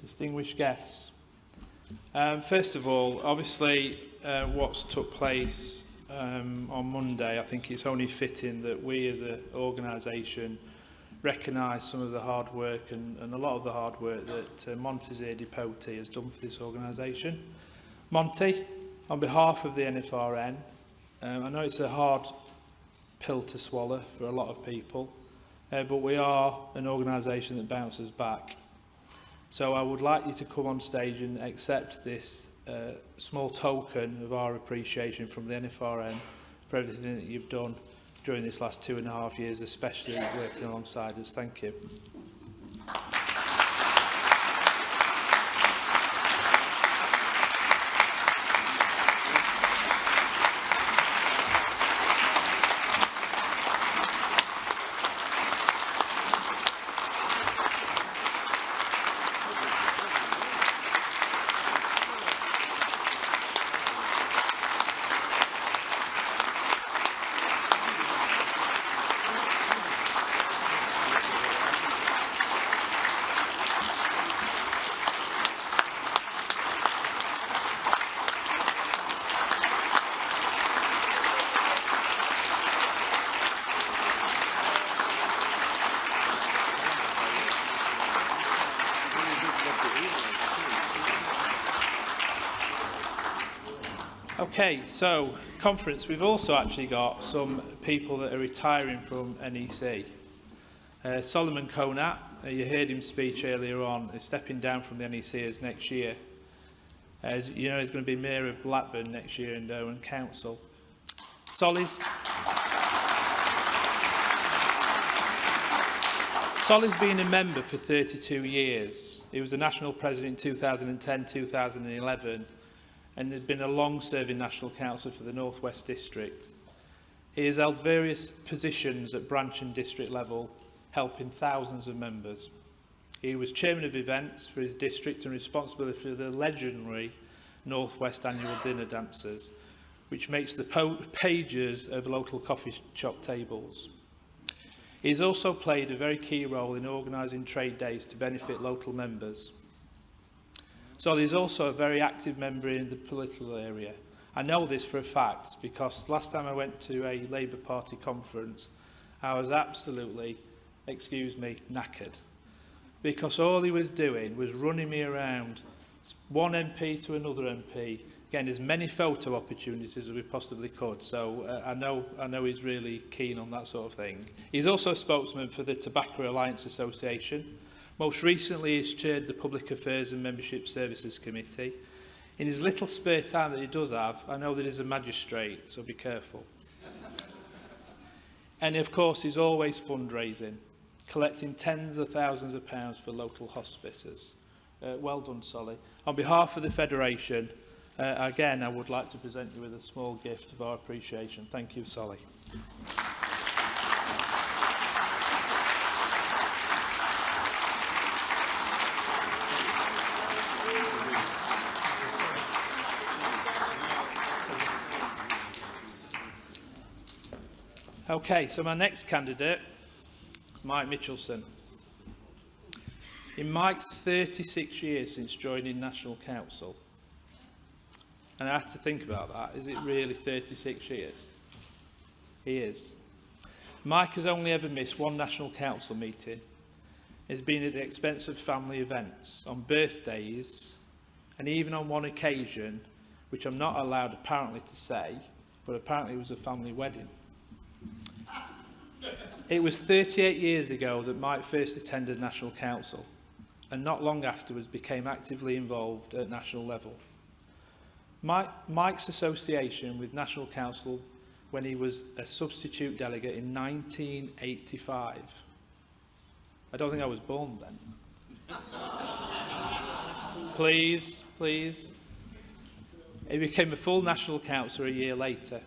distinguished guests. First of all, obviously, what's took place on Monday, I think it's only fitting that we as an organisation recognise some of the hard work and a lot of the hard work that Monty Zerdipoti has done for this organisation. Monty, on behalf of the NFRN, I know it's a hard pill to swallow for a lot of people, but we are an organisation that bounces back. So I would like you to come on stage and accept this small token of our appreciation from the NFRN for everything that you've done during this last 2.5 years, especially working alongside us. Thank you. Okay, so conference, we've also actually got some people that are retiring from NEC. Solomon Conat, you heard him speak earlier on, is stepping down from the NEC as next year. As you know, he's going to be Mayor of Blackburn next year in Durham Council. Solly's been a member for 32 years. He was the National President in 2010-2011. And has been a long-serving National Councillor for the North West District. He has held various positions at branch and district level, helping thousands of members. He was Chairman of Events for his district and responsible for the legendary North West Annual Dinner Dancers, which makes the pages of local coffee shop tables. He has also played a very key role in organising trade days to benefit local members. So he's also a very active member in the political area. I know this for a fact because last time I went to a Labour Party conference, I was absolutely, excuse me, knackered. Because all he was doing was running me around one MP to another MP, getting as many photo opportunities as we possibly could. So I know he's really keen on that sort of thing. He's also a spokesman for the Tobacco Alliance Association. Most recently, he's chaired the Public Affairs and Membership Services Committee. In his little spare time that he does have, I know that he's a magistrate, so be careful. And of course, he's always fundraising, collecting tens of thousands of pounds for local hospices. Well done, Solly. On behalf of the Federation, again, I would like to present you with a small gift of our appreciation. Thank you, Solly. Okay, so my next candidate, Mike Mitchelson. In Mike's 36 years since joining National Council, and I had to think about that, is it really 36 years? He is. Mike has only ever missed one National Council meeting. He's been at the expense of family events, on birthdays, and even on one occasion, which I'm not allowed apparently to say, but apparently it was a family wedding. It was 38 years ago that Mike first attended National Council and not long afterwards became actively involved at national level. Mike's association with National Council when he was a substitute delegate in 1985. I don't think I was born then. Please. He became a full National Councillor a year later.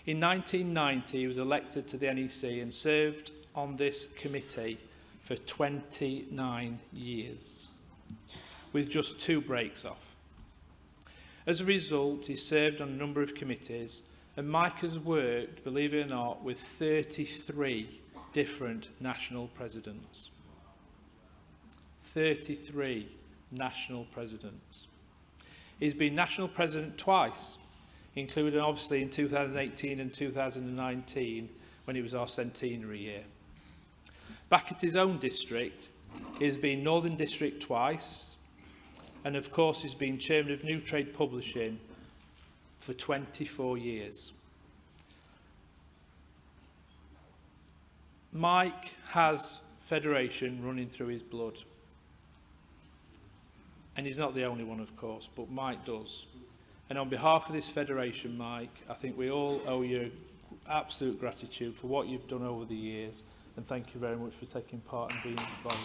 In 1990, he was elected to the NEC and served on this committee for 29 years, with just 2 breaks off. As a result, he served on a number of committees, and Mike has worked, believe it or not, with 33 different national presidents. 33 national presidents. He's been national president twice, including obviously in 2018 and 2019 when it was our centenary year. Back at his own district, he has been Northern District twice, and of course he's been chairman of New Trade Publishing for 24 years. Mike has Federation running through his blood. And he's not the only one, of course, but Mike does. And on behalf of this Federation, Mike, I think we all owe you absolute gratitude for what you've done over the years. And thank you very much for taking part and being involved.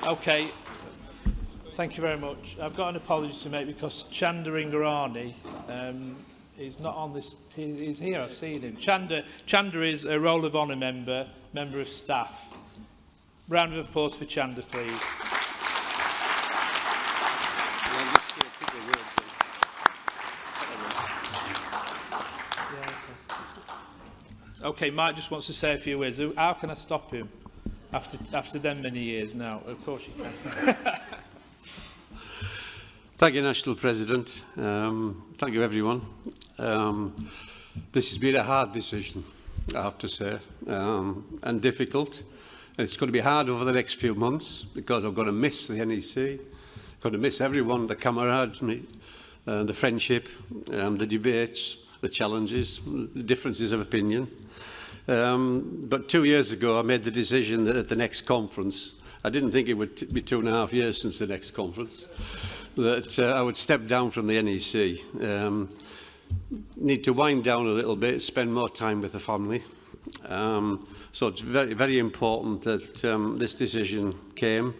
Okay, thank you very much. I've got an apology to make because Chanda Ingarani is not on this. He's here, I've seen him. Chanda is a Roll of Honour member of staff. Round of applause for Chanda, please. Okay, Mike just wants to say a few words. How can I stop him? After them many years now, of course you can. Thank you, National President. Thank you, everyone. This has been a hard decision, I have to say, and difficult. And it's going to be hard over the next few months because I'm going to miss the NEC, going to miss everyone, the camaraderie, the friendship, the debates, the challenges, the differences of opinion. But 2 years ago, I made the decision that at the next conference, I didn't think it would be 2.5 years since the next conference, that I would step down from the NEC. Need to wind down a little bit, spend more time with the family. So it's very, very important that this decision came.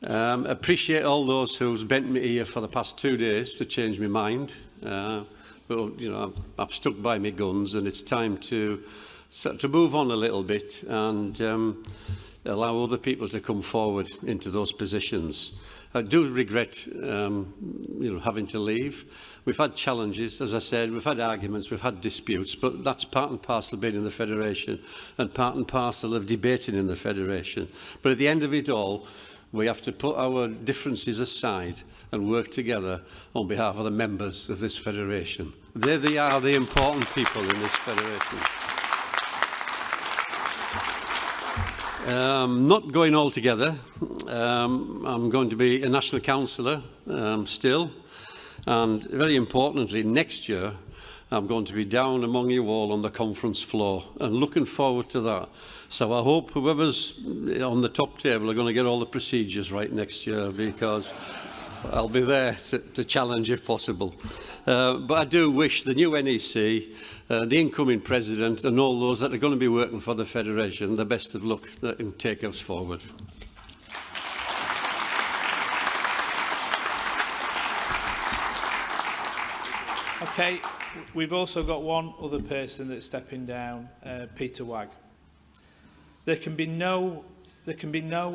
Appreciate all those who's bent me here for the past 2 days to change my mind. But, you know, I've stuck by my guns, and it's time to move on a little bit and allow other people to come forward into those positions. I do regret having to leave. We've had challenges, as I said, we've had arguments, we've had disputes, but that's part and parcel of being in the Federation and part and parcel of debating in the Federation. But at the end of it all, we have to put our differences aside and work together on behalf of the members of this Federation. They are the important people in this Federation. Not going all together. I'm going to be a National Councillor still. And very importantly, next year, I'm going to be down among you all on the conference floor and looking forward to that. So I hope whoever's on the top table are going to get all the procedures right next year, because I'll be there to challenge if possible. But I do wish the new NEC, the incoming president and all those that are going to be working for the Federation the best of luck that can take us forward. Okay, we've also got one other person that's stepping down, Peter Wagg. There can be no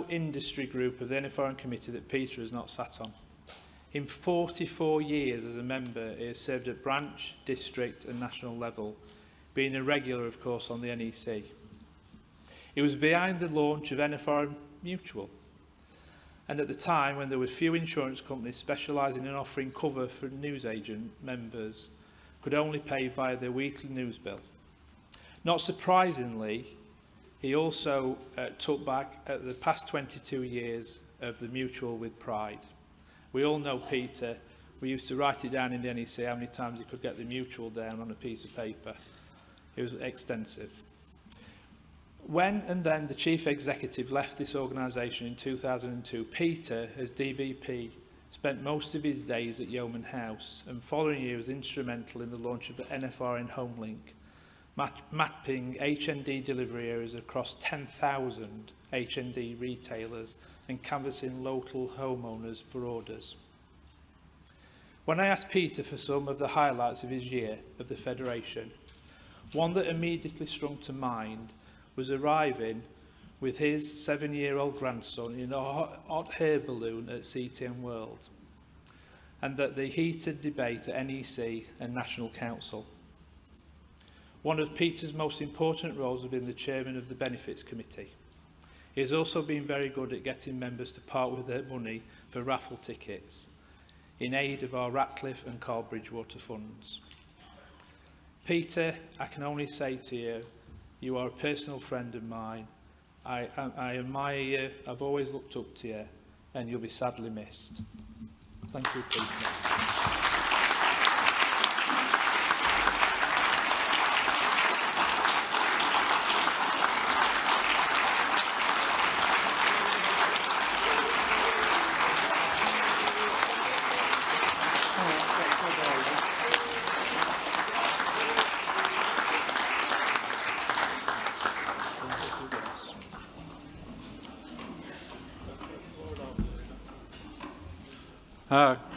industry group of the NFRN committee that Peter has not sat on. In 44 years as a member, he has served at branch, district and national level, being a regular, of course, on the NEC. He was behind the launch of NFRN Mutual, and at the time when there were few insurance companies specialising in offering cover for newsagent members could only pay via their weekly news bill. Not surprisingly, he also took back the past 22 years of the Mutual with pride. We all know Peter. We used to write it down in the NEC how many times he could get the Mutual down on a piece of paper. It was extensive. When and then the chief executive left this organisation in 2002, Peter, as DVP, spent most of his days at Yeoman House, and following year was instrumental in the launch of the NFRN Homelink, mapping HND delivery areas across 10,000 HND retailers and canvassing local homeowners for orders. When I asked Peter for some of the highlights of his year of the Federation, One that immediately sprung to mind was arriving with his 7-year-old grandson in a hot air balloon at CTM World, and that the heated debate at NEC and National Council. One of Peter's most important roles has been the chairman of the Benefits Committee. He has also been very good at getting members to part with their money for raffle tickets in aid of our Ratcliffe and Carl Bridgewater funds. Peter, I can only say to you, you are a personal friend of mine. I admire you, I've always looked up to you, and you'll be sadly missed. Thank you, Peter.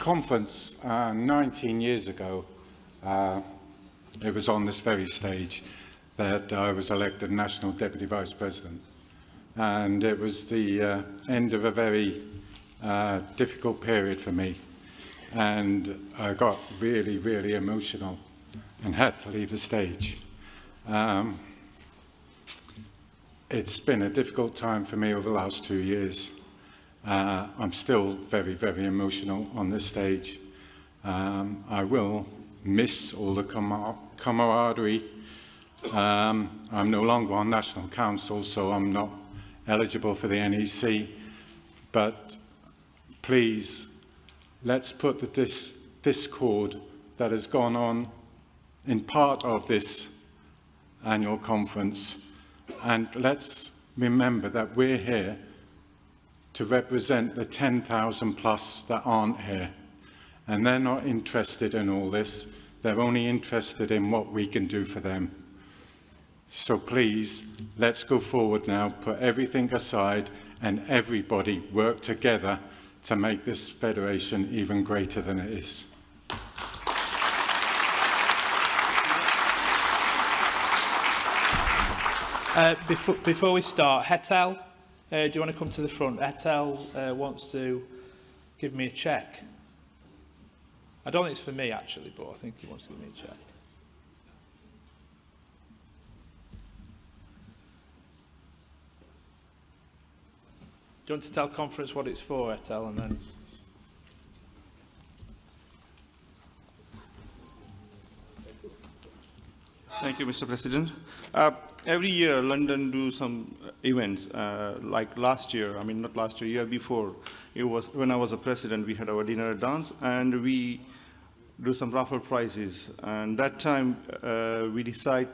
Conference 19 years ago, it was on this very stage that I was elected National Deputy Vice President, and it was the end of a very difficult period for me, and I got really, really emotional and had to leave the stage. It's been a difficult time for me over the last 2 years. I'm still very, very emotional on this stage. I will miss all the camaraderie. I'm no longer on National Council, so I'm not eligible for the NEC. But please, let's put the discord that has gone on in part of this annual conference, and let's remember that we're here to represent the 10,000 plus that aren't here. And they're not interested in all this. They're only interested in what we can do for them. So please, let's go forward now, put everything aside, and everybody work together to make this federation even greater than it is. Before we start, Hetal, do you want to come to the front? Hetal wants to give me a cheque. I don't think it's for me, actually, but I think he wants to give me a cheque. Do you want to tell conference what it's for, Hetal, and then... Thank you, Mr. President. Every year, London do some events. Like last year, I mean not last year, year before. It was when I was a president. We had our dinner dance, and we do some raffle prizes. And that time, we decide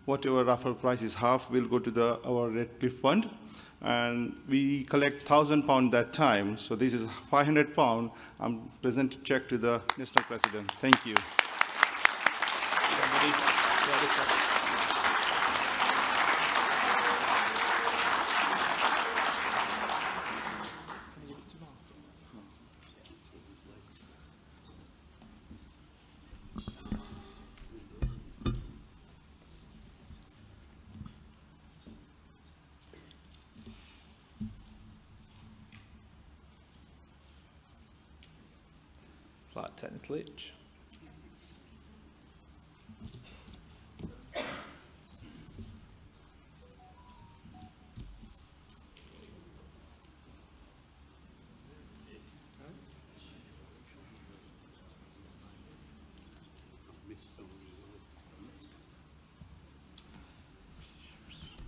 whatever raffle prize is half will go to our Ratcliffe fund, and we collect £1,000 that time. So this is £500. I'm present a check to the National President. Thank you. Like technical itch.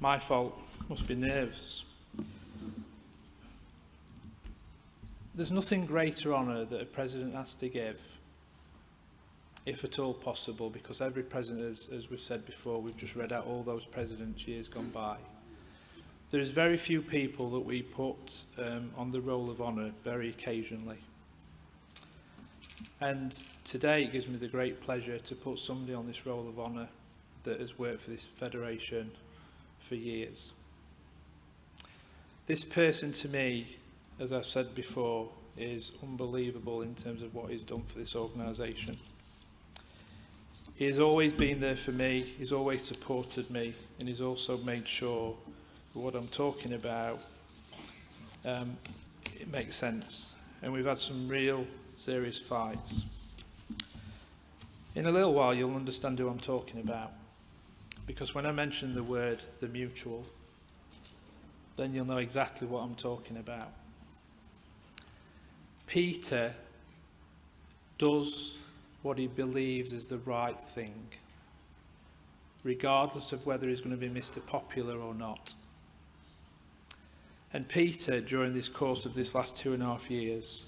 My fault. Must be nerves. There's nothing greater honour that a president has to give, if at all possible, because every president, as we've said before, we've just read out all those presidents years gone by. There's very few people that we put on the roll of honour very occasionally. And today it gives me the great pleasure to put somebody on this roll of honour that has worked for this federation for years. This person, to me, as I've said before, is unbelievable in terms of what he's done for this organisation. He's always been there for me, he's always supported me, and he's also made sure that what I'm talking about, it makes sense. And we've had some real serious fights. In a little while you'll understand who I'm talking about, because when I mention the word the mutual, then you'll know exactly what I'm talking about. Peter does what he believes is the right thing, regardless of whether he's going to be Mr. Popular or not. And Peter, during this course of this last 2.5 years,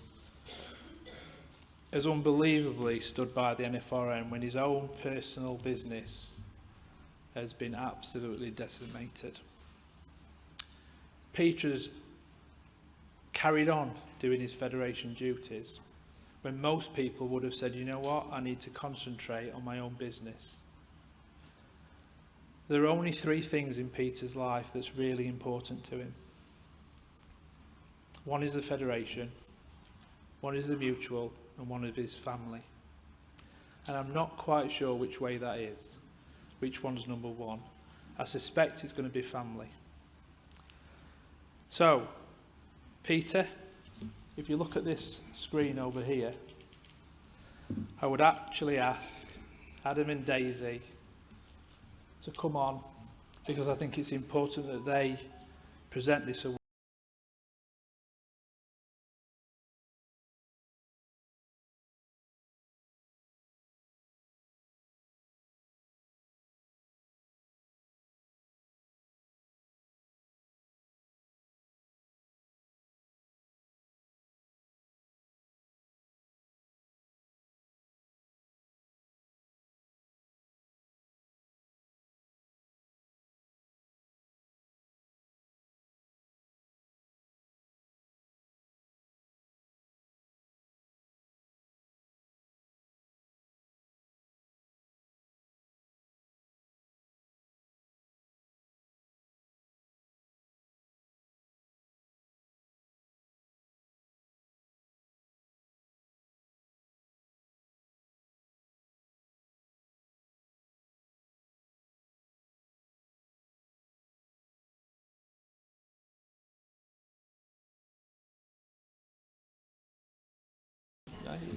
has unbelievably stood by the NFRN when his own personal business has been absolutely decimated. Peter's carried on doing his federation duties when most people would have said, you know what, I need to concentrate on my own business. There are only 3 things in Peter's life that's really important to him. One is the federation, one is the mutual, and one of his family. And I'm not quite sure which way that is, which one's number 1. I suspect it's going to be family. So, Peter, if you look at this screen over here, I would actually ask Adam and Daisy to come on, because I think it's important that they present this award.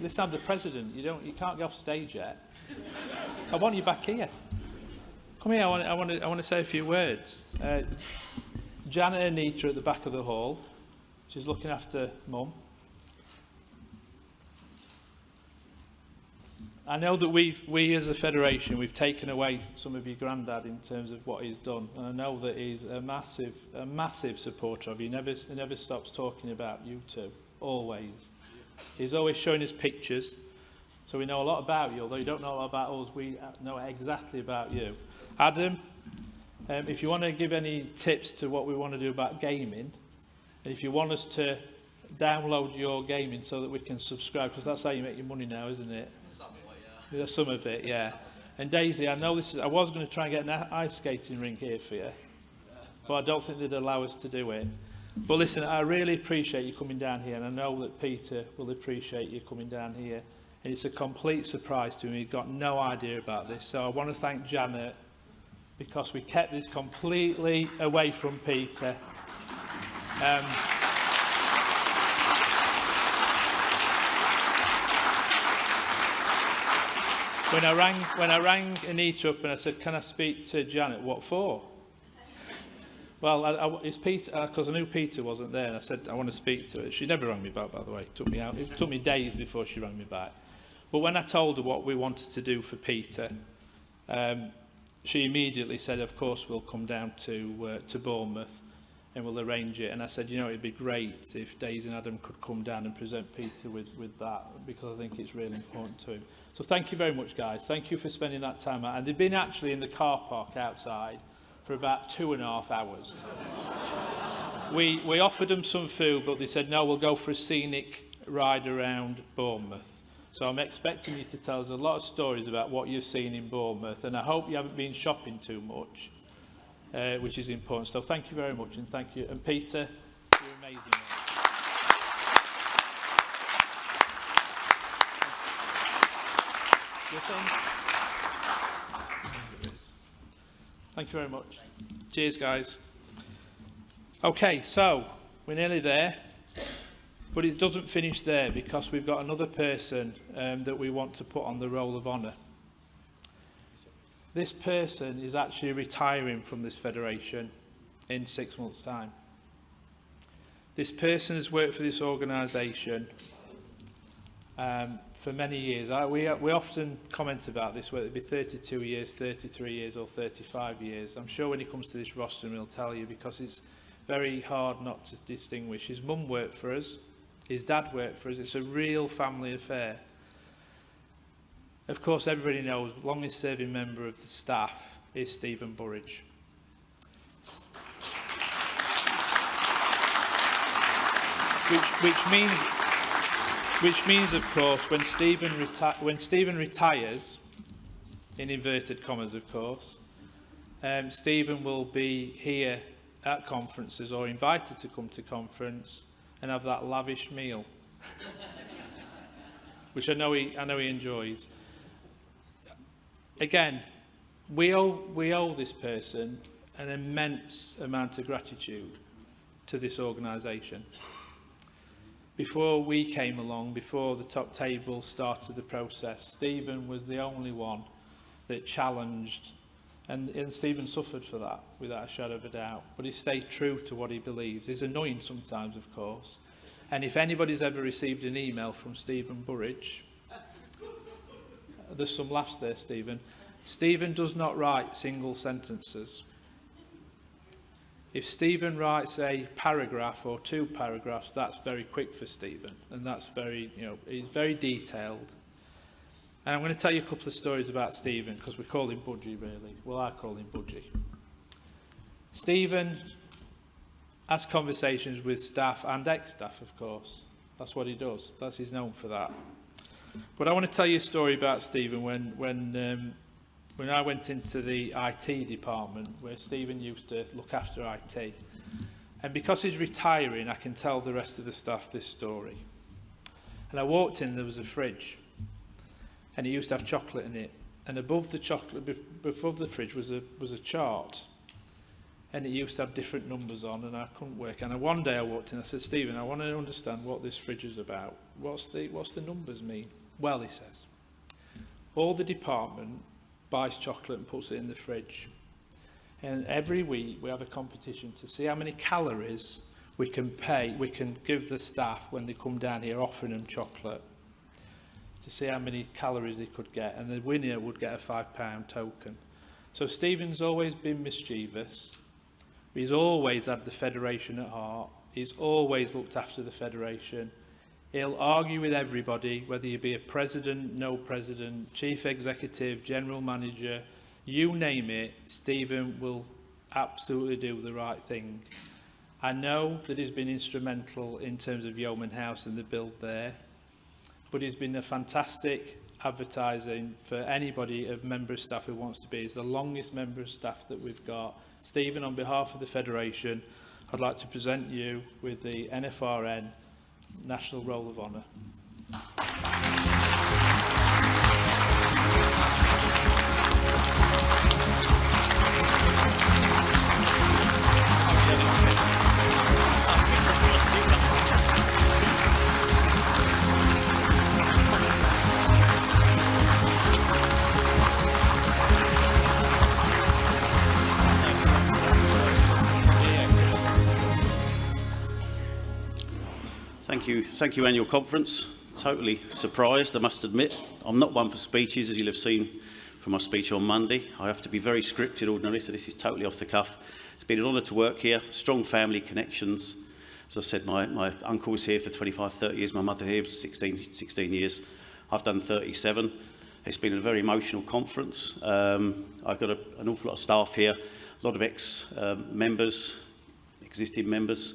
Listen, I'm the president. You can't get off stage yet. I want you back here. Come here. I want to say a few words. Janet and Anita at the back of the hall. She's looking after Mum. I know that we as a federation, we've taken away some of your granddad in terms of what he's done, and I know that he's a massive supporter of you. He never stops talking about you two, always. He's always showing us pictures, so we know a lot about you. Although you don't know a lot about us, we know exactly about you. Adam, if you want to give any tips to what we want to do about gaming, and if you want us to download your gaming so that we can subscribe, because that's how you make your money now, isn't it? Yeah, some of it, yeah. And Daisy, I know this is, I was going to try and get an ice skating rink here for you, but I don't think they'd allow us to do it. But listen, I really appreciate you coming down here, and I know that Peter will appreciate you coming down here. And it's a complete surprise to him. He's got no idea about this. So I want to thank Janet, because we kept this completely away from Peter. When I rang Anita up and I said, can I speak to Janet? What for? Well, it's Peter, because I knew Peter wasn't there, and I said, I want to speak to her. She never rang me back, by the way. It took me days before she rang me back. But when I told her what we wanted to do for Peter, she immediately said, of course, we'll come down to Bournemouth and we'll arrange it. And I said, you know, it'd be great if Daisy and Adam could come down and present Peter with that, because I think it's really important to him. So thank you very much, guys. Thank you for spending that time out. And they've been actually in the car park outside for about 2.5 hours. We offered them some food, but they said, no, we'll go for a scenic ride around Bournemouth. So I'm expecting you to tell us a lot of stories about what you've seen in Bournemouth, and I hope you haven't been shopping too much, which is important. So thank you very much, and thank you. And Peter, you're amazing. You're saying? Thank you very much. Cheers, guys. Okay, so we're nearly there, but it doesn't finish there because we've got another person that we want to put on the roll of honour. This person is actually retiring from this federation in 6 months' time. This person has worked for this organisation for many years. We often comment about this, whether it be 32 years, 33 years or 35 years. I'm sure when he comes to this rostrum he'll tell you, because it's very hard not to distinguish. His mum worked for us, his dad worked for us. It's a real family affair. Of course, everybody knows the longest serving member of the staff is Stephen Burridge. Which means, of course, when Stephen retires, in inverted commas, of course, Stephen will be here at conferences or invited to come to conference and have that lavish meal, which I know he enjoys. Again, we owe this person an immense amount of gratitude to this organisation. Before we came along, before the top table started the process, Stephen was the only one that challenged, and Stephen suffered for that, without a shadow of a doubt. But he stayed true to what he believes. It's annoying sometimes, of course. And if anybody's ever received an email from Stephen Burridge, there's some laughs there, Stephen. Stephen does not write single sentences. If Stephen writes a paragraph or 2 paragraphs, that's very quick for Stephen, and that's very, he's very detailed. And I'm going to tell you a couple of stories about Stephen, because we call him Budgie, really. Well, I call him Budgie. Stephen has conversations with staff and ex-staff, of course. That's what he does. He's known for that. But I want to tell you a story about Stephen when I went into the IT department, where Stephen used to look after IT. And because he's retiring, I can tell the rest of the staff this story. And I walked in, there was a fridge, and he used to have chocolate in it. And above the chocolate, above the fridge was a chart, and it used to have different numbers on, and I couldn't work. And one day I walked in, I said, Stephen, I want to understand what this fridge is about. What's the numbers mean? Well, he says, all the department buys chocolate and puts it in the fridge. And every week we have a competition to see how many calories we can give the staff when they come down here offering them chocolate, to see how many calories they could get, and the winner would get a £5 token. So Stephen's always been mischievous. He's always had the Federation at heart. He's always looked after the Federation. He'll argue with everybody, whether you be a president, no president, chief executive, general manager, you name it, Stephen will absolutely do the right thing. I know that he's been instrumental in terms of Yeoman House and the build there, but he's been a fantastic advertising for anybody of member of staff who wants to be. He's the longest member of staff that we've got. Stephen, on behalf of the Federation, I'd like to present you with the NFRN National Roll of Honour. Thank you, Annual Conference. Totally surprised, I must admit. I'm not one for speeches, as you'll have seen from my speech on Monday. I have to be very scripted ordinarily, so this is totally off the cuff. It's been an honour to work here, strong family connections. As I said, my uncle was here for 25, 30 years, my mother here was 16 years. I've done 37. It's been a very emotional conference. I've got an awful lot of staff here, a lot of ex-members, existing members.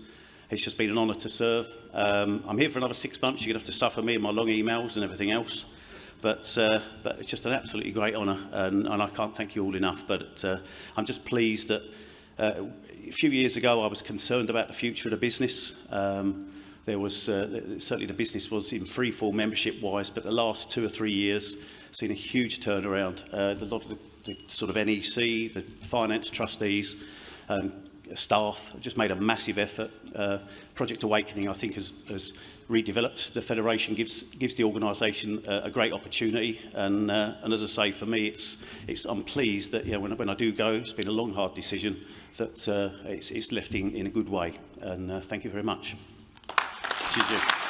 It's just been an honour to serve. I'm here for another 6 months. You're going to have to suffer me and my long emails and everything else. But it's just an absolutely great honour, and I can't thank you all enough. But I'm just pleased that a few years ago I was concerned about the future of the business. There was certainly the business was in free fall membership-wise, but the last 2 or 3 years, seen a huge turnaround. A lot of the sort of NEC, the finance trustees, staff have just made a massive effort. Project Awakening, I think, has redeveloped the Federation, gives the organisation a great opportunity. And as I say, for me, I'm pleased that when I do go, it's been a long, hard decision, that it's left in a good way. And thank you very much. Cheers, you.